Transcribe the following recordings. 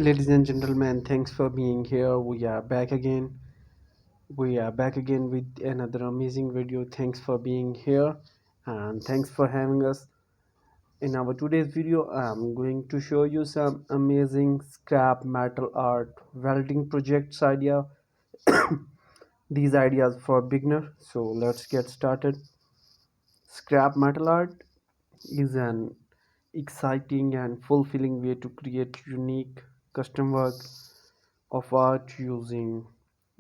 Ladies and gentlemen, thanks for being here. We are back again with another amazing video. Thanks for being here and thanks for having us. In our today's video, I'm going to show you some amazing scrap metal art welding projects idea. These ideas for beginner. So let's get started. Scrap metal art is an exciting and fulfilling way to create unique custom work of art using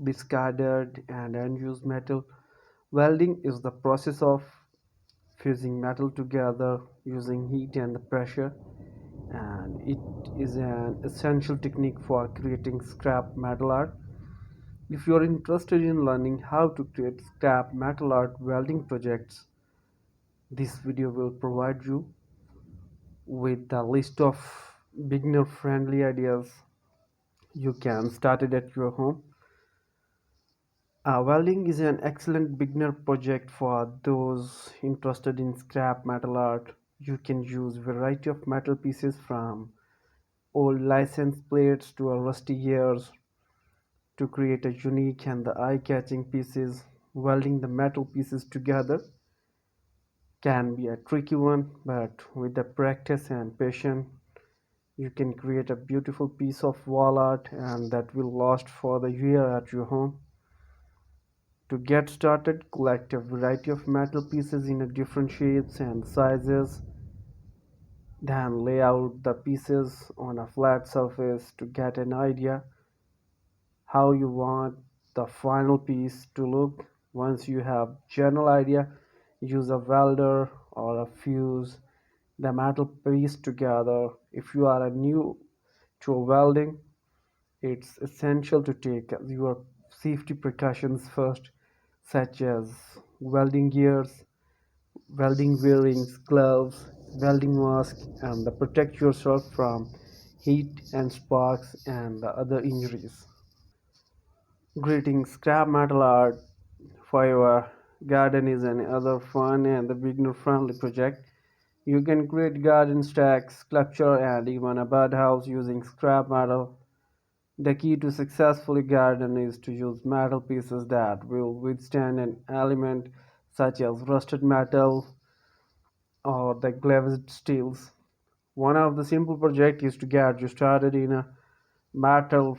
discarded and unused metal. Welding is the process of fusing metal together using heat and pressure, and it is an essential technique for creating scrap metal art. If you are interested in learning how to create scrap metal art welding projects, this video will provide you with a list of beginner friendly ideas you can start it at your home. Welding is an excellent beginner project for those interested in scrap metal art. You can use variety of metal pieces from old license plates to a rusty gears to create a unique and the eye-catching pieces. Welding the metal pieces together can be a tricky one, but with the practice and patience, you can create a beautiful piece of wall art and that will last for the year at your home. To get started, collect a variety of metal pieces in a different shapes and sizes. Then lay out the pieces on a flat surface to get an idea how you want the final piece to look. Once you have general idea, use a welder or a fuse the metal piece together. If you are new to welding, it's essential to take your safety precautions first, such as welding gears, welding bearings, gloves, welding mask, and protect yourself from heat and sparks and the other injuries. Greetings, scrap metal art for your garden is another fun and the beginner friendly project. You can create garden stacks, sculpture, and even a birdhouse using scrap metal. The key to successfully garden is to use metal pieces that will withstand an element such as rusted metal or the glazed steels. One of the simple project is to get you started in a metal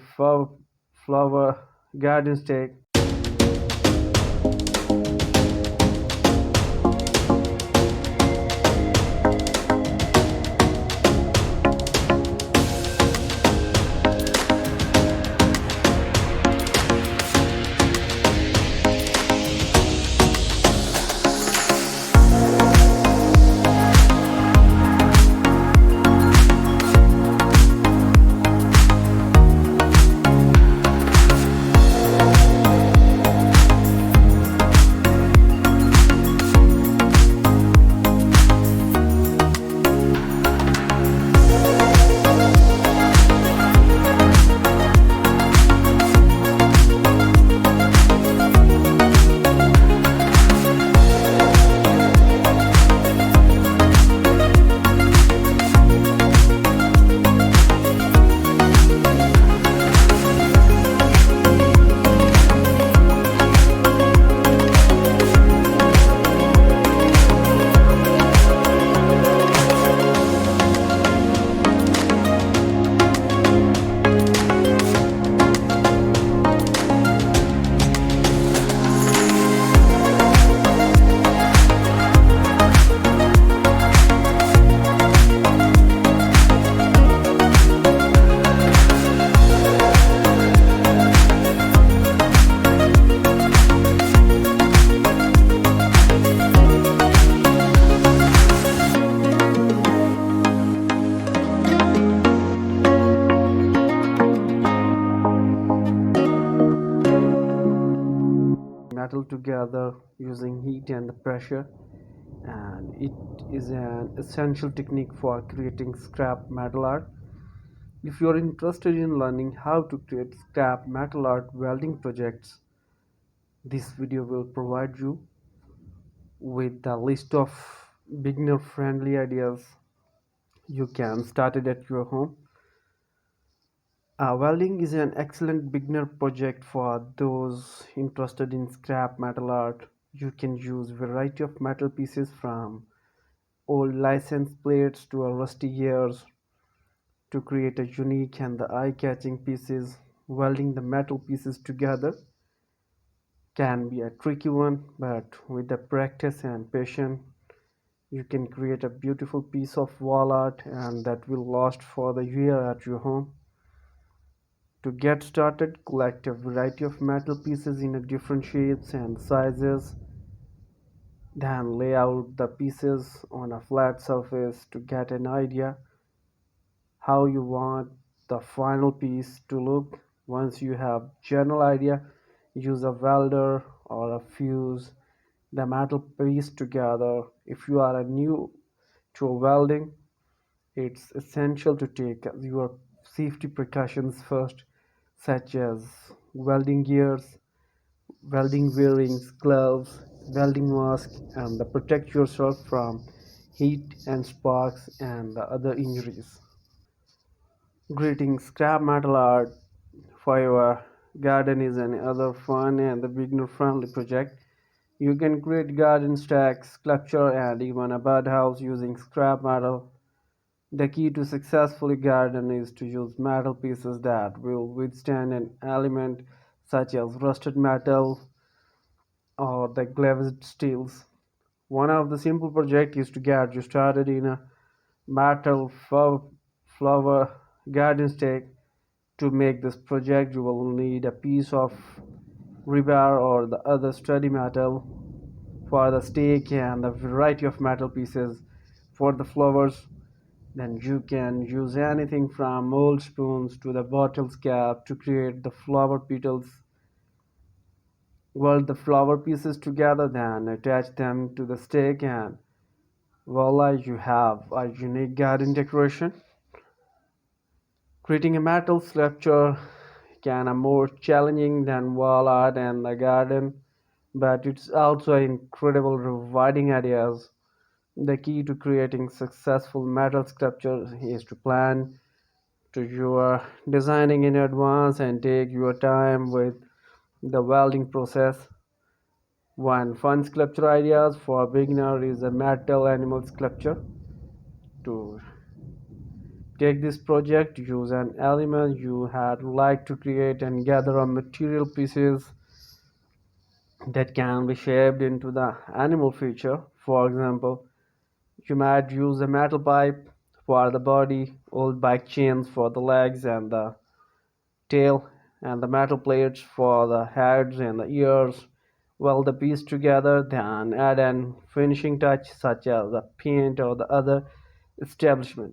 flower garden stake. Metal together using heat and pressure, and it is an essential technique for creating scrap metal art. If you are interested in learning how to create scrap metal art welding projects, this video will provide you with a list of beginner friendly ideas you can start it at your home. Welding is an excellent beginner project for those interested in scrap metal art. You can use variety of metal pieces from old license plates to a rusty gears to create a unique and the eye-catching pieces. Welding the metal pieces together can be a tricky one, but with the practice and patience, you can create a beautiful piece of wall art and that will last for the year at your home. To get started, collect a variety of metal pieces in different shapes and sizes, then lay out the pieces on a flat surface to get an idea how you want the final piece to look. Once you have general idea, use a welder or a fuse the metal piece together. If you are new to welding, it's essential to take your safety precautions first, such as welding gears, welding bearings, gloves, welding mask, and protect yourself from heat and sparks and the other injuries. Greetings, scrap metal art for your garden is another fun and the beginner friendly project. You can create garden stacks, sculpture, and even a birdhouse using scrap metal. The key to successfully garden is to use metal pieces that will withstand an element such as rusted metal or the glazed steels. One of the simple projects is to get you started in a metal flower garden stake. To make this project, you will need a piece of rebar or the other sturdy metal for the stake and a variety of metal pieces for the flowers. Then you can use anything from old spoons to the bottle's cap to create the flower petals. Weld the flower pieces together, then attach them to the stake, and voila, you have a unique garden decoration. Creating a metal sculpture can be more challenging than wall art and the garden, but it's also incredible rewarding ideas. The key to creating successful metal sculptures is to plan to your designing in advance and take your time with the welding process. One fun sculpture ideas for a beginner is a metal animal sculpture. To take this project, use an element you had like to create and gather a material pieces that can be shaped into the animal feature. For example, you might use a metal pipe for the body, old bike chains for the legs and the tail, and the metal plates for the heads and the ears. Weld the piece together, then add an finishing touch such as a paint or the other establishment.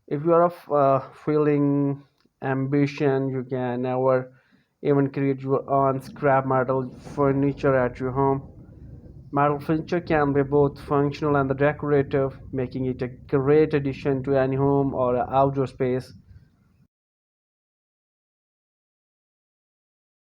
If you are of feeling ambition, you can never even create your own scrap metal furniture at your home. Metal furniture can be both functional and decorative, making it a great addition to any home or outdoor space.